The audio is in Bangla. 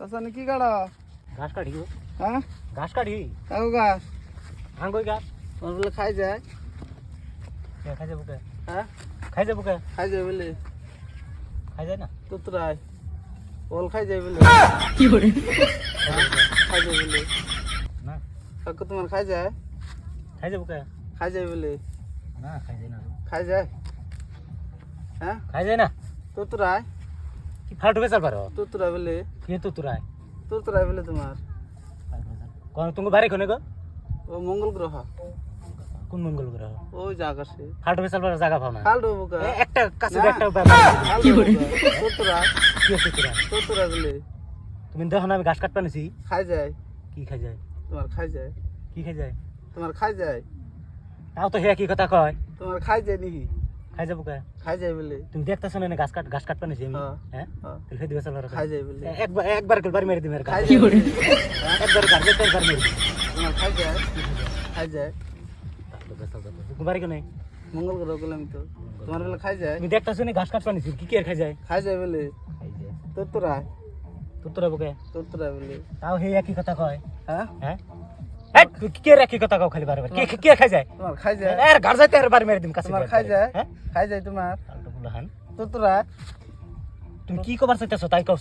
চাচা নি কি কাটা ঘাস কাটি গো। হ্যাঁ ঘাস কাটি কাকু গাছ আঙ্গুই ঘাস তোমার বলে খাই যায় খাই যাবো কে? হ্যাঁ খাই যাবো কে? খাই যায় বলে খাই যায় না তুতরাই ওল খাই যায় বলে কি করে খাই যায় বলে না কাকু তোমার খাই যায় খাই যাবো কে? খাই যায় বলে না খাই যায় না খাই যায় হ্যাঁ খাই যায় না তুতরাই কি ফাল্টু বেচাল পারো তুতরাই বলে কে তো তোরাই তুতরাই বলে তোমার কোন তুমি বাড়ি কোনে গো? ও মঙ্গল গ্রহ কোন মঙ্গল গ্রহ? ওই জায়গা সে ফাল্টু বেচাল পারো জায়গা পাও না খাল ডুবো কা একটা কাছে না। একটা ব্যাপার কি করে? তুতরাই কি আছে তোরা তুতরাই বলে তুমি দেখো না আমি ঘাস কাটতে নিছি খাই যায় কি খাই যায় তোমার খাই যায় কি খাই যায় তোমার খাই যায় তাও তো হে কি কথা কয় তোমার খাই যায় নাকি খাই যাবো কে? খাই যায় বলে তুমি দেখতেছো না ঘাস কাটতে নিছি আমি হ্যাঁ। হ্যাঁ হ্যাঁ, তাহলে ফেদি বেচাল পারো খাই যায় বলে একবার একবার করে মেরে দিবে খাই কি যায় করে? বলে। একবার ঘাস দেখতে একবার মেরে দিবে তোমার খাই যায় খাই যায় তুমি বাড়ি কোনে? মঙ্গল গ্রহ গেলাম তো তোমার বলে খাই যায় তুমি দেখতেছো না ঘাস কাটতে নিছি কি কি আর খাই যায় খাই যায় বলে খাই যায় তুতরাই তোর তোরা বুকে তুতরাই বলে তাও হে একই কথা কয় হ্যাঁ হ্যাঁ এই তুই কি আর একই কথা কও খালি বারবার কে কে খাই যায় তোমার খাই যায় আর ঘর যাইতে আর বার মেরে দিম কাছে তোমার খাই যায় হ্যাঁ খাই যায় তোমার ফালতু বুলাহান তুতরাই তুমি কি কবার চাইতেছো তাই কও